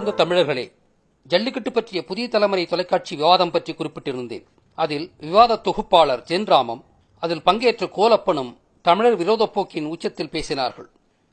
அன்பார்ந்த தமிழர்களே, ஜல்லிக்கட்டு பற்றிய புதிய தலைமுறை தொலைக்காட்சி விவாதம் பற்றி குறிப்பிட்டிருந்தேன். அதில் விவாத தொகுப்பாளர் ஜென்ராமம், அதில் பங்கேற்ற கோலப்பனும் தமிழர் விரோத போக்கின் உச்சத்தில் பேசினார்கள்.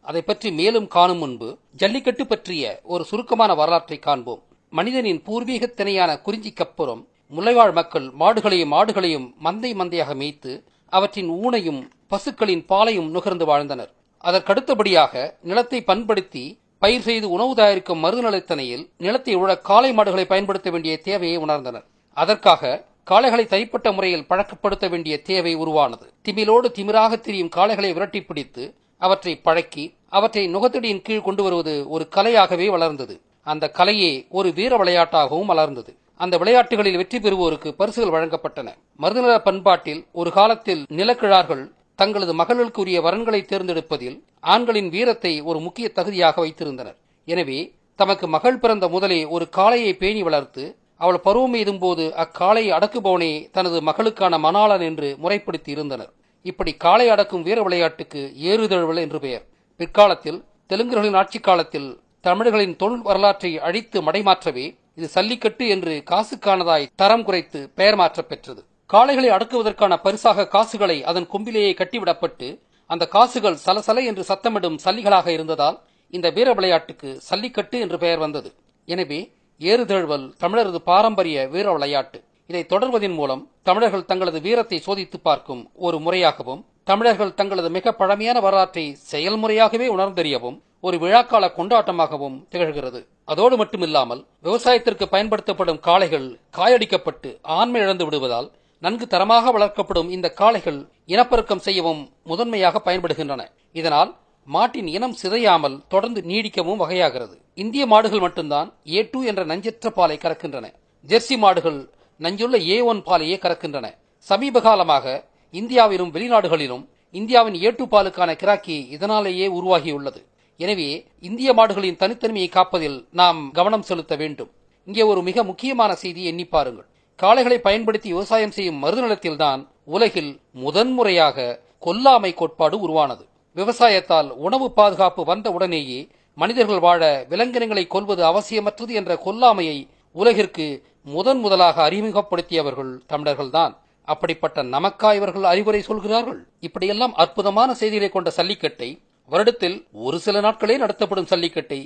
அதை பற்றி மேலும் காணும் முன்பு ஜல்லிக்கட்டு பற்றிய ஒரு சுருக்கமான வரலாற்றை காண்போம். மனிதனின் பூர்வீக திணையான குறிஞ்சிக்கப்புறம் முல்லைவாழ் மக்கள் மாடுகளையும் மந்தை மந்தையாக மேய்த்து அவற்றின் ஊனையும் பசுக்களின் பாலையும் நுகர்ந்து வாழ்ந்தனர். அதற்கடுத்தபடியாக நிலத்தை பண்படுத்தி பயிர் செய்து உணவு தயாரிக்கும் மருதுநிலைத்தனையில் நிலத்தை உழ காளை மாடுகளை பயன்படுத்த வேண்டிய தேவையை உணர்ந்தனர். அதற்காக காளைகளை தனிப்பட்ட முறையில் பழக்கப்படுத்த வேண்டிய தேவை உருவானது. திமிலோடு திமிராக திரியும் காளைகளை விரட்டி பிடித்து அவற்றை பழக்கி அவற்றை நுகத்தடியின் கீழ் கொண்டு வருவது ஒரு கலையாகவே வளர்ந்தது. அந்த கலையே ஒரு வீர விளையாட்டாகவும் வளர்ந்தது. அந்த விளையாட்டுகளில் வெற்றி பெறுவோருக்கு பரிசுகள் வழங்கப்பட்டன. மருதுநில பண்பாட்டில் ஒரு காலத்தில் நிலக்கிழார்கள் தங்களது மகளுக்குரிய வரன்களை தேர்ந்தெடுப்பதில் ஆண்களின் வீரத்தை ஒரு முக்கிய தகுதியாக வைத்திருந்தனர். எனவே தமக்கு மகள் பிறந்த முதலே ஒரு காளையை பேணி வளர்த்து அவள் பருவம் எய்தும் போது அக்காளையை அடக்குபவனே தனது மகளுக்கான மணாளன் என்று முறைப்படுத்தி இருந்தனர். இப்படி காளை அடக்கும் வீர விளையாட்டுக்கு ஏறுதழுவல் என்று பெயர். பிற்காலத்தில் தெலுங்கர்களின் ஆட்சி காலத்தில் தமிழர்களின் தொழில் வரலாற்றை அழித்து மடைமாற்றவே இது சல்லிக்கட்டு என்று காசுக்கானதாய் தரம் குறைத்து பெயர் மாற்ற பெற்றது. காளைகளை அடக்குவதற்கான பரிசாக காசுகளை அதன் கொம்பிலேயே கட்டிவிடப்பட்டு அந்த காசுகள் சலசல என்று சத்தமிடும் சல்லிகளாக இருந்ததால் இந்த வீர விளையாட்டுக்கு சல்லிக்கட்டு என்று பெயர் வந்தது. எனவே ஏறுதழுவல் தமிழரது பாரம்பரிய வீர விளையாட்டு. இதை தொடர்வதன் மூலம் தமிழர்கள் தங்களது வீரத்தை சோதித்து பார்க்கும் ஒரு முறையாகவும், தமிழர்கள் தங்களது மிக பழமையான வரலாற்றை செயல்முறையாகவே உணர்ந்தறியவும் ஒரு விழாக்கால கொண்டாட்டமாகவும் திகழ்கிறது. அதோடு மட்டுமில்லாமல் விவசாயத்திற்கு பயன்படுத்தப்படும் காளைகள் காயடிக்கப்பட்டு ஆண்மை இழந்து விடுவதால் நன்கு தரமாக வளர்க்கப்படும் இந்த காளைகள் இனப்பெருக்கம் செய்யவும் முதன்மையாக பயன்படுகின்றன. இதனால் மாட்டின் இனம் சிதையாமல் தொடர்ந்து நீடிக்கவும் வகையாகிறது. இந்திய மாடுகள் மட்டும்தான் A2 என்ற நஞ்சற்ற பாலை கறக்கின்றன. ஜெர்சி மாடுகள் நஞ்சுள்ள A1 பாலையே கறக்கின்றன. சமீப காலமாக இந்தியாவிலும் வெளிநாடுகளிலும் இந்தியாவின் A2 பாலுக்கான கிராக்கி இதனாலேயே உருவாகியுள்ளது. எனவே இந்திய மாடுகளின் தனித்தன்மையை காப்பதில் நாம் கவனம் செலுத்த வேண்டும். இங்கே ஒரு மிக முக்கியமான செய்தியை எண்ணி பாருங்கள். காளைகளை பயன்படுத்தி விவசாயம் செய்யும் மருதுநிலத்தில்தான் உலகில் முதன்முறையாக கொல்லாமை கோட்பாடு உருவானது. விவசாயத்தால் உணவு பாதுகாப்பு வந்த உடனேயே மனிதர்கள் வாழ விலங்கினங்களை கொல்வது அவசியமற்றது என்ற கொல்லாமையை உலகிற்கு முதலாக அறிமுகப்படுத்தியவர்கள் தமிழர்கள்தான். அப்படிப்பட்ட நமக்கா இவர்கள் அறிவுரை சொல்கிறார்கள்? இப்படியெல்லாம் அற்புதமான செய்திகளை கொண்ட சல்லிக்கட்டை, வருடத்தில் ஒரு சில நாட்களே நடத்தப்படும் சல்லிக்கட்டை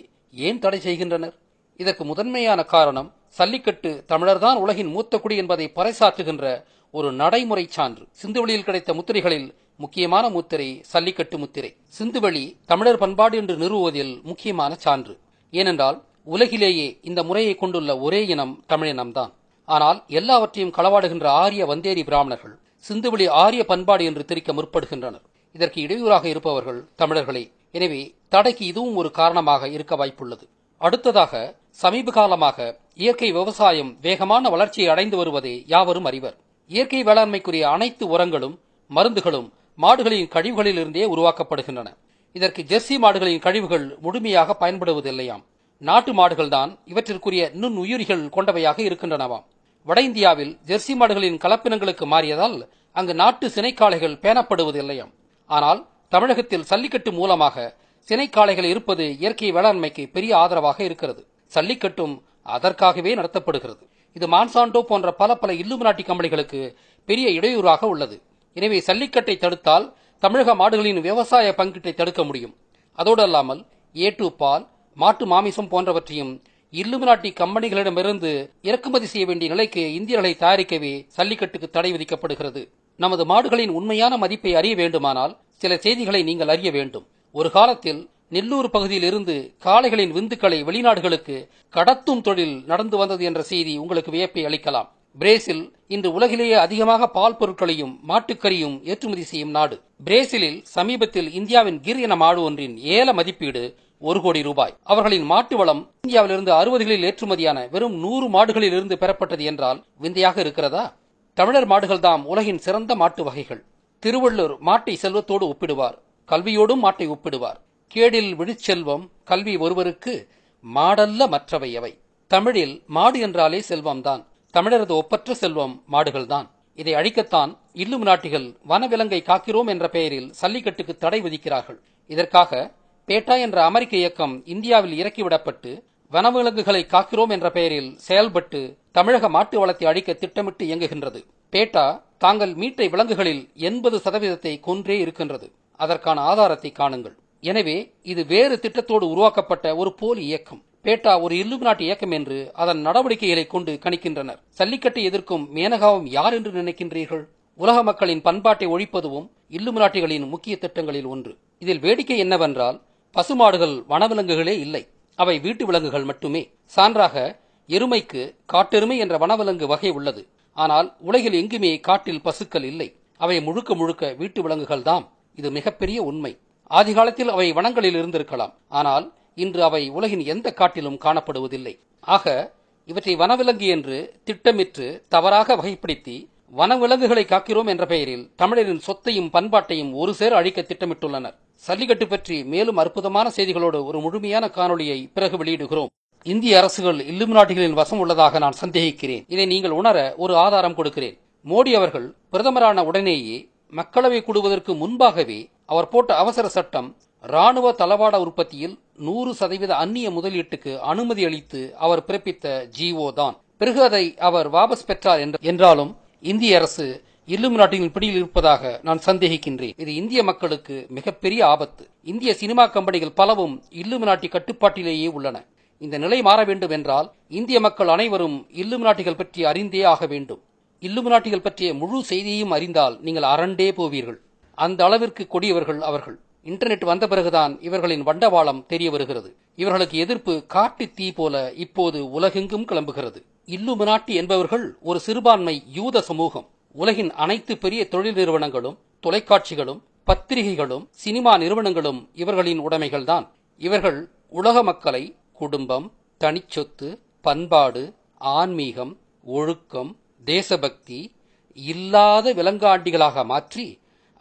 ஏன் தடை செய்கின்றனர்? இதற்கு முதன்மையான காரணம் சல்லிக்கட்டு தமிழர்தான் உலகின் மூத்த குடி என்பதை பறைசாற்றுகின்ற ஒரு நடைமுறை சான்று. சிந்துவெளியில் கிடைத்த முத்திரைகளில் முக்கியமான முத்திரை சல்லிக்கட்டு முத்திரை. சிந்துவெளி தமிழர் பண்பாடு என்று நிறுவுவதில் முக்கியமான சான்று. ஏனென்றால் உலகிலேயே இந்த முறையை கொண்டுள்ள ஒரே இனம் தமிழினம்தான். ஆனால் எல்லாவற்றையும் களவாடுகின்ற ஆரிய வந்தேரி பிராமணர்கள் சிந்துவெளி ஆரிய பண்பாடு என்று திரிக்க முற்படுகின்றனர். இதற்கு இடையூறாக இருப்பவர்கள் தமிழர்களே. எனவே தடைக்கு இதுவும் ஒரு காரணமாக இருக்க வாய்ப்புள்ளது. அடுத்ததாக சமீப காலமாக இயற்கை விவசாயம் வேகமான வளர்ச்சியை அடைந்து வருவதை யாவரும் அறிவர். இயற்கை வேளாண்மைக்குரிய அனைத்து உரங்களும் மருந்துகளும் மாடுகளின் கழிவுகளில் இருந்தே உருவாக்கப்படுகின்றன. இதற்கு ஜெர்சி மாடுகளின் கழிவுகள் முழுமையாக பயன்படுவதில்லையாம். நாட்டு மாடுகள்தான் இவற்றிற்குரிய நுண்ணுயிரிகள் கொண்டவையாக இருக்கின்றனவாம். வட இந்தியாவில் ஜெர்சி மாடுகளின் கலப்பினங்களுக்கு மாறியதால் அங்கு நாட்டு சினைக்காளைகள் பேணப்படுவதில்லையாம். ஆனால் தமிழகத்தில் சல்லிக்கட்டு மூலமாக சினைக்காளைகள் இருப்பது இயற்கை வேளாண்மைக்கு பெரிய ஆதரவாக இருக்கிறது. சல்லிக்கட்டும் அதற்காகவே நடத்தப்படுகிறது. இது மான்சாண்டோ போன்ற பல இல்லுமினாட்டி கம்பெனிகளுக்கு பெரிய இடையூறாக உள்ளது. எனவே சல்லிக்கட்டை தடுத்தால் தமிழக மாடுகளின் விவசாய பங்கீட்டை தடுக்க முடியும். அதோடு அல்லாமல் A2 பால், மாட்டு மாமிசம் போன்றவற்றையும் இல்லுமினாட்டி கம்பெனிகளிடமிருந்து இறக்குமதி செய்ய வேண்டிய நிலைக்கு இந்தியர்களை தயாரிக்கவே சல்லிக்கட்டுக்கு தடை விதிக்கப்படுகிறது. நமது மாடுகளின் உண்மையான மதிப்பை அறிய வேண்டுமானால் சில செய்திகளை நீங்கள் அறிய வேண்டும். ஒரு காலத்தில் நெல்லூர் பகுதியில் இருந்து காளைகளின் விந்துக்களை வெளிநாடுகளுக்கு கடத்தும் தொழில் நடந்து வந்தது என்ற செய்தி உங்களுக்கு வியப்பை அளிக்கலாம். பிரேசில் இன்று உலகிலேயே அதிகமாக பால் பொருட்களையும் மாட்டுக்கறியும் ஏற்றுமதி செய்யும் நாடு. பிரேசிலில் சமீபத்தில் இந்தியாவின் கிர் என மாடு ஒன்றின் ஏல மதிப்பீடு 1 கோடி ரூபாய். அவர்களின் மாட்டு வளம் இந்தியாவிலிருந்து 60களில் ஏற்றுமதியான வெறும் 100 மாடுகளில் இருந்து பெறப்பட்டது என்றால் விந்தையாக இருக்கிறதா? தமிழர் மாடுகள் தாம் உலகின் சிறந்த மாட்டு வகைகள். திருவள்ளுவர் மாட்டை செல்வத்தோடு ஒப்பிடுவார், கல்வியோடும் மாட்டை ஒப்பிடுவார். கேடில் விழுச்செல்வம் கல்வி ஒருவருக்கு மாடல்ல மற்றவை எவை. தமிழில் மாடு என்றாலே செல்வம்தான். தமிழரது ஒப்பற்ற செல்வம் மாடுகள்தான். இதை அழிக்கத்தான் இல்லுமினாட்டிகள் வனவிலங்கை காக்கிறோம் என்ற பெயரில் சல்லிக்கட்டுக்கு தடை விதிக்கிறார்கள். இதற்காக பேட்டா என்ற அமெரிக்க இயக்கம் இந்தியாவில் இறக்கிவிடப்பட்டு வனவிலங்குகளை காக்கிறோம் என்ற பெயரில் செயல்பட்டு தமிழக மாட்டு வளத்தை அழிக்க திட்டமிட்டு இயங்குகின்றது. பேட்டா தாங்கள் மீட்ட விலங்குகளில் 80% கொன்றே இருக்கின்றது. அதற்கான ஆதாரத்தை காணுங்கள். எனவே இது வேறு திட்டத்தோடு உருவாக்கப்பட்ட ஒரு போலி இயக்கம். பேட்டா ஒரு இல்லுமினாட்டி இயக்கம் என்று அதன் நடவடிக்கைகளை கொண்டு கணிக்கின்றனர். சல்லிக்கட்டை எதிர்க்கும் மேனகாவும் யார் என்று நினைக்கின்றீர்கள்? உலக மக்களின் பண்பாட்டை ஒழிப்பதுவும் இல்லுமினாட்டிகளின் முக்கிய திட்டங்களில் ஒன்று. இதில் வேடிக்கை என்னவென்றால், பசுமாடுகள் வனவிலங்குகளே இல்லை, அவை வீட்டு விலங்குகள் மட்டுமே. சான்றாக, எருமைக்கு காட்டெருமை என்ற வனவிலங்கு வகை உள்ளது. ஆனால் உலகில் எங்குமே காட்டில் பசுக்கள் இல்லை. அவை முழுக்க முழுக்க வீட்டு விலங்குகள் தாம். இது மிகப்பெரிய உண்மை. ஆதி காலத்தில் அவை வனங்களில் இருந்திருக்கலாம். ஆனால் இன்று அவை உலகின் எந்த காட்டிலும் காணப்படுவதில்லை. ஆக இவற்றை வனவிலங்கு என்று திட்டமிட்டு தவறாக வகைப்படுத்தி வனவிலங்குகளை காக்கிறோம் என்ற பெயரில் தமிழரின் சொத்தையும் பண்பாட்டையும் ஒரு சேர அழிக்க திட்டமிட்டுள்ளனர். சல்லிக்கட்டு பற்றி மேலும் அற்புதமான செய்திகளோடு ஒரு முழுமையான காணொளியை பிறகு வெளியிடுகிறோம். இந்திய அரசுகள் இல்லுமினாட்டிகளின் வசம் உள்ளதாக நான் சந்தேகிக்கிறேன். இதை நீங்கள் உணர ஒரு ஆதாரம் கொடுக்கிறேன். மோடி அவர்கள் பிரதமரான உடனேயே மக்களவை கூடுவதற்கு முன்பாகவே அவர் போட்ட அவசர சட்டம் ராணுவ தளவாட உற்பத்தியில் 100% அந்நிய முதலீட்டுக்கு அனுமதி அளித்து அவர் பிறப்பித்த ஜிஓ தான். பிறகு அதை அவர் வாபஸ் பெற்றார் என்றாலும் இந்திய அரசு இல்லுமினாட்டியின் பிடியில் இருப்பதாக நான் சந்தேகிக்கின்றேன். இது இந்திய மக்களுக்கு மிகப்பெரிய ஆபத்து. இந்திய சினிமா கம்பெனிகள் பலவும் இல்லுமினாட்டி கட்டுப்பாட்டிலேயே உள்ளன. இந்த நிலை மாற வேண்டும் என்றால் இந்திய மக்கள் அனைவரும் இல்லுமினாட்டிகள் பற்றி அறிந்தே ஆக வேண்டும். இல்லுமினாட்டிகள் பற்றிய முழு செய்தியையும் அறிந்தால் நீங்கள் அரண்டே போவீர்கள். அந்த அளவிற்கு கொடியவர்கள் அவர்கள். இன்டர்நெட் வந்த பிறகுதான் இவர்களின் வண்டவாளம் தெரிய வருகிறது. இவர்களுக்கு எதிர்ப்பு காட்டு தீ போல இப்போது உலகெங்கும் கிளம்புகிறது. இல்லுமினாட்டி என்பவர்கள் ஒரு சிறுபான்மை யூத சமூகம். உலகின் அனைத்து பெரிய தொழில் நிறுவனங்களும், தொலைக்காட்சிகளும், பத்திரிகைகளும், சினிமா நிறுவனங்களும் இவர்களின் உடைமைகள்தான். இவர்கள் உலக மக்களை குடும்பம், தனிச்சொத்து, பண்பாடு, ஆன்மீகம், ஒழுக்கம், தேசபக்தி இல்லாத விலங்காண்டிகளாக மாற்றி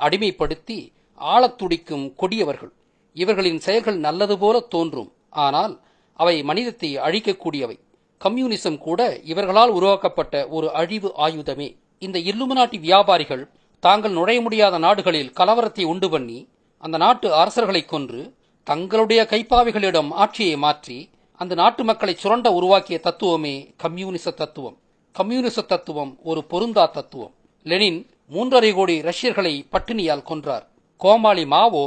அடிமைப்படுத்தி ஆளத் துடிக்கும் கொடியவர்கள். இவர்களின் செயல்கள் நல்லது போல தோன்றும், ஆனால் அவை மனிதத்தை அழிக்கக்கூடியவை. கம்யூனிசம் கூட இவர்களால் உருவாக்கப்பட்ட ஒரு அழிவு ஆயுதமே. இந்த இல்லுமினாட்டி வியாபாரிகள் தாங்கள் நுழைய முடியாத நாடுகளில் கலவரத்தை உண்டு பண்ணி அந்த நாட்டு அரசர்களை கொன்று தங்களுடைய கைப்பாவிகளிடம் ஆட்சியை மாற்றி அந்த நாட்டு மக்களை சுரண்ட உருவாக்கிய தத்துவமே கம்யூனிச தத்துவம். கம்யூனிச தத்துவம் ஒரு பொருந்தா தத்துவம். லெனின் 3.5 கோடி ரஷ்யர்களை பட்டினியால் கொன்றார். கோமாளி மாவோ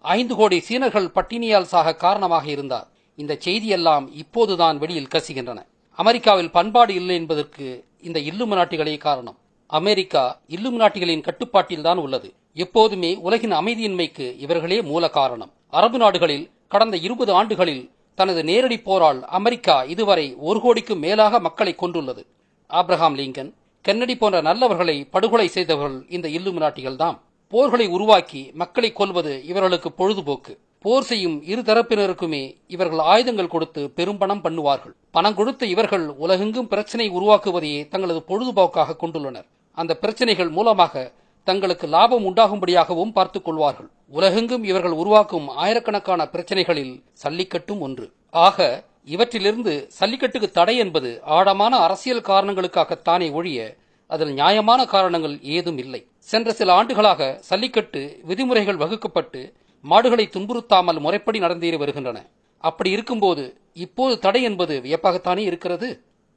5 கோடி சீனர்கள் பட்டினியால் சாக காரணமாக இருந்தார். இந்த செய்தியெல்லாம் இப்போதுதான் வெளியில் கசிகின்றன. அமெரிக்காவில் பண்பாடு இல்லை என்பதற்கு இந்த இல்லுமினாட்டிகளே காரணம். அமெரிக்கா இல்லுமினாட்டிகளின் கட்டுப்பாட்டில் தான் உள்ளது. எப்போதுமே உலகின் அமைதியின்மைக்கு இவர்களே மூல காரணம். அரபு நாடுகளில் கடந்த 20 ஆண்டுகளில் தனது நேரடி போரால் அமெரிக்கா இதுவரை 1 கோடிக்கும் மேலாக மக்களை கொன்றுள்ளது. ஆப்ரஹாம் லிங்கன், கென்னடி போன்ற நல்லவர்களை படுகொலை செய்தவர்கள் இந்த இல்லுமினாட்டிகள் தான். போர்களை உருவாக்கி மக்களை கொல்வது இவர்களுக்கு பொழுதுபோக்கு. போர் செய்யும் இரு தரப்பினருக்குமே இவர்கள் ஆயுதங்கள் கொடுத்து பெரும்பணம் பண்ணுவார்கள். பணம் கொடுத்த இவர்கள் உலகெங்கும் பிரச்சனை உருவாக்குவதையே தங்களது பொழுதுபோக்காக கொண்டுள்ளனர். அந்த பிரச்சனைகள் மூலமாக தங்களுக்கு லாபம் உண்டாகும்படியாகவும் பார்த்துக் கொள்வார்கள். உலகெங்கும் இவர்கள் உருவாக்கும் ஆயிரக்கணக்கான பிரச்சனைகளில் சல்லிக்கட்டும் ஒன்று. ஆக இவற்றிலிருந்து சல்லிக்கட்டுக்கு தடை என்பது ஆழமான அரசியல் காரணங்களுக்காகத்தானே ஒழிய அதில் நியாயமான காரணங்கள் ஏதும் இல்லை. சென்ற சில ஆண்டுகளாக சல்லிக்கட்டு விதிமுறைகள் வகுக்கப்பட்டு மாடுகளை துன்புறுத்தாமல் முறைப்படி நடந்தேறி வருகின்றன. அப்படி இருக்கும்போது இப்போது தடை என்பது வியப்பாகத்தானே இருக்கிறது.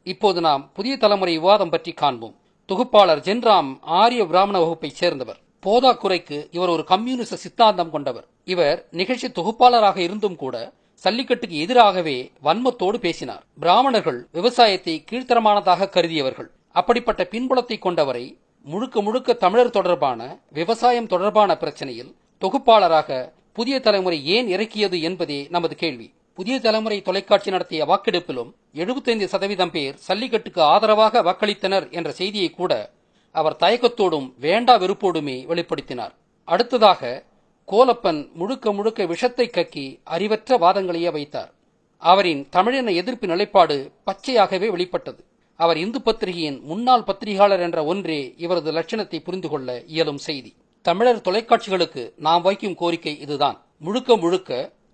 இப்போது நாம் புதிய தலைமுறை விவாதம் பற்றி காண்போம். தொகுப்பாளர் ஜென்ராம் ஆரிய பிராமண வகுப்பைச் சேர்ந்தவர். போதாக்குறைக்கு இவர் ஒரு கம்யூனிச சித்தாந்தம் கொண்டவர். இவர் நிகழ்ச்சி தொகுப்பாளராக இருந்தும் கூட சல்லிக்கட்டுக்கு எதிராகவே வன்மத்தோடு பேசினார். பிராமணர்கள் விவசாயத்தை கீழ்த்தரமானதாக கருதியவர்கள். அப்படிப்பட்ட பின்புலத்தை கொண்டவரை முழுக்க முழுக்க தமிழர் தொடர்பான விவசாயம் தொடர்பான பிரச்சனையில் தொகுப்பாளராக புதிய தலைமுறை ஏன் இறக்கியது என்பதே நமது கேள்வி. புதிய தலைமுறை தொலைக்காட்சி நடத்திய வாக்கெடுப்பிலும் 75% பேர் சல்லிக்கட்டுக்கு ஆதரவாக வாக்களித்தனர் என்ற செய்தியை கூட அவர் தயக்கத்தோடும் வேண்டா வெறுப்போடுமே வெளிப்படுத்தினார். அடுத்ததாக கோலப்பன் முழுக்க முழுக்க விஷத்தை கக்கி அறிவற்ற வாதங்களையே வைத்தார். அவரின் தமிழின எதிர்ப்பு நிலைப்பாடு பச்சையாகவே வெளிப்பட்டது. அவர் இந்து பத்திரிகையின் முன்னாள் பத்திரிகையாளர் என்ற ஒன்றே இவரது லட்சணத்தை புரிந்து கொள்ள இயலும் செய்தி. தமிழர் தொலைக்காட்சிகளுக்கு நாம் வைக்கும் கோரிக்கை இதுதான். முழுக்க முழுக்க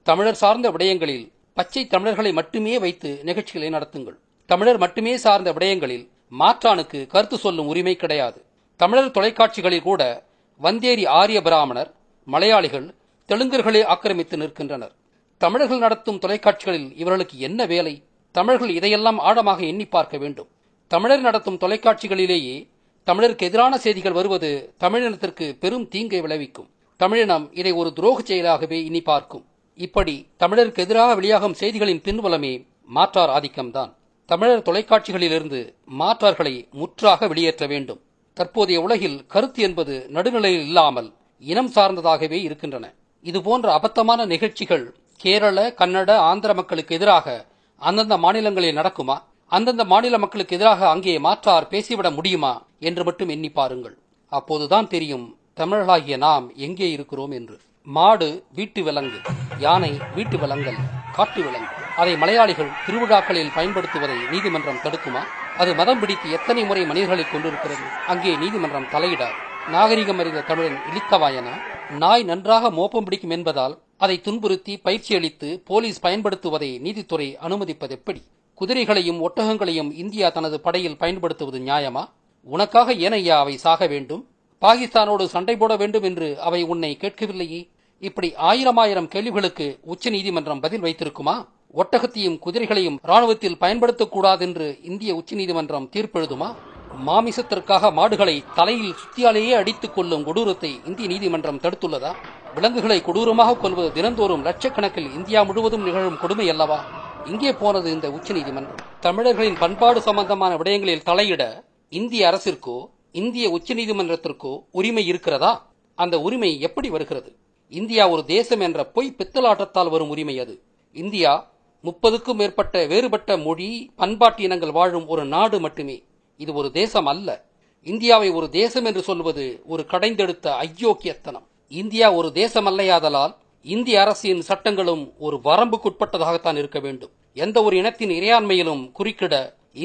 தமிழர் சார்ந்த விடயங்களில் பச்சை தமிழர்களை மட்டுமே வைத்து நிகழ்ச்சிகளை நடத்துங்கள். தமிழர் மட்டுமே சார்ந்த விடயங்களில் மாற்றானுக்கு கருத்து சொல்லும் உரிமை கிடையாது. தமிழர் தொலைக்காட்சிகளில் கூட வந்தேரி ஆரிய பிராமணர், மலையாளிகள், தெலுங்கர்களே ஆக்கிரமித்து நிற்கின்றனர். தமிழர்கள் நடத்தும் தொலைக்காட்சிகளில் இவர்களுக்கு என்ன வேலை? தமிழர்கள் இதையெல்லாம் ஆழமாக எண்ணி பார்க்க வேண்டும். தமிழர் நடத்தும் தொலைக்காட்சிகளிலேயே தமிழருக்கு எதிரான செய்திகள் வருவது தமிழினத்திற்கு பெரும் தீங்கை விளைவிக்கும். தமிழினம் இதை ஒரு துரோக செயலாகவே எண்ணி பார்க்கும். இப்படி தமிழருக்கு எதிராக வெளியாகும் செய்திகளின் பின்புலமே மாற்றார் ஆதிக்கம்தான். தமிழர் தொலைக்காட்சிகளிலிருந்து மாற்றார்களை முற்றாக வெளியேற்ற வேண்டும். தற்போதைய உலகில் கருத்து என்பது நடுநிலையில் இல்லாமல் இனம் சார்ந்ததாகவே இருக்கின்றன. இதுபோன்ற அபத்தமான நிகழ்ச்சிகள் கேரள, கன்னட, ஆந்திர மக்களுக்கு எதிராக அந்தந்த மாநிலங்களில் நடக்குமா? அந்தந்த மாநில மக்களுக்கு எதிராக அங்கே மாற்றார் பேசிவிட முடியுமா என்று மட்டும் எண்ணி பாருங்கள். அப்போதுதான் தெரியும் தமிழர்களாகிய நாம் எங்கே இருக்கிறோம் என்று. மாடு வீட்டு விலங்கு, யானை வீட்டு விலங்கல், காட்டு விலங்கு. அதை மலையாளிகள் திருவிழாக்களில் பயன்படுத்துவதை நீதிமன்றம் தடுக்குமா? அது மதம் பிடித்து எத்தனை முறை மனிதர்களை கொண்டிருக்கிறது. அங்கே நீதிமன்றம் தலையிடார். நாகரிகம் அறிந்த தமிழன் இழித்தவாயனா? நாய் நன்றாக மோப்பம் பிடிக்கும் என்பதால் அதை துன்புறுத்தி பயிற்சி அளித்து போலீஸ் பயன்படுத்துவதை நீதித்துறை அனுமதிப்பது எப்படி? குதிரைகளையும் ஒட்டகங்களையும் இந்தியா தனது படையில் பயன்படுத்துவது நியாயமா? உனக்காக ஏனையா அவை சாக வேண்டும்? பாகிஸ்தானோடு சண்டை போட வேண்டும் என்று அவை உன்னை கேட்கவில்லையே. இப்படி ஆயிரம் கேள்விகளுக்கு உச்ச நீதிமன்றம் பதில் வைத்திருக்குமா? ஒட்டகத்தையும் குதிரைகளையும் ராணுவத்தில் பயன்படுத்தக்கூடாது என்று இந்திய உச்ச நீதிமன்றம் தீர்ப்பெழுதுமா? மாமிசத்திற்காக மாடுகளை தலையில் சுத்தியாலேயே அடித்துக் கொள்ளும் கொடூரத்தை இந்திய நீதிமன்றம் தடுத்துள்ளதா? விலங்குகளை கொடூரமாக கொல்வது தினந்தோறும் லட்சக்கணக்கில் இந்தியா முழுவதும் நிகழும் கொடுமை அல்லவா? இங்கே போனது இந்த உச்ச நீதிமன்றம். தமிழர்களின் பண்பாடு சம்பந்தமான விடயங்களில் தலையிட இந்திய அரசிற்கோ இந்திய உச்ச நீதிமன்றத்திற்கோ உரிமை இருக்கிறதா? அந்த உரிமை எப்படி வருகிறது? இந்தியா ஒரு தேசம் என்ற பொய் பித்தலாட்டத்தால் வரும் உரிமை அது. இந்தியா 30க்கும் மேற்பட்ட வேறுபட்ட மொழி, பண்பாட்டு இனங்கள் வாழும் ஒரு நாடு மட்டுமே. இது ஒரு தேசம் அல்ல. இந்தியாவை ஒரு தேசம் என்று சொல்வது ஒரு கடைந்தெடுத்த அயோக்கியத்தனம். இந்தியா ஒரு தேசம் அல்லையாதலால் இந்திய அரசின் சட்டங்களும் ஒரு வரம்புக்குட்பட்டதாகத்தான் இருக்க வேண்டும். எந்த ஒரு இனத்தின் இறையாண்மையிலும் குறுக்கிட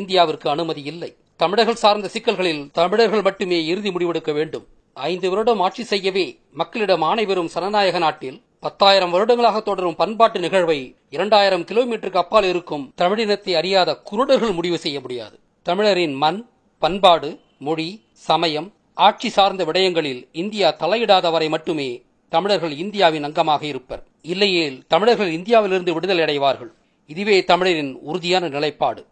இந்தியாவிற்கு அனுமதி இல்லை. தமிழர்கள் சார்ந்த சிக்கல்களில் தமிழர்கள் மட்டுமே இறுதி முடிவெடுக்க வேண்டும். 5 வருடம் ஆட்சி செய்யவே மக்களிடம் ஆணை பெறும் சனநாயக நாட்டில் 10,000 வருடங்களாக தொடரும் பண்பாட்டு நிகழ்வை 2000 கிலோமீட்டருக்கு அப்பால் இருக்கும் தமிழினத்தை அறியாத குருடர்கள் முடிவு செய்ய முடியாது. தமிழரின் மண், பண்பாடு, மொழி, சமயம், ஆட்சி சார்ந்த விடயங்களில் இந்தியா தலையிடாதவரை மட்டுமே தமிழர்கள் இந்தியாவின் அங்கமாக இருப்பர். இல்லையேல் தமிழர்கள் இந்தியாவிலிருந்து விடுதலை அடைவார்கள். இதுவே தமிழரின் உறுதியான நிலைப்பாடு.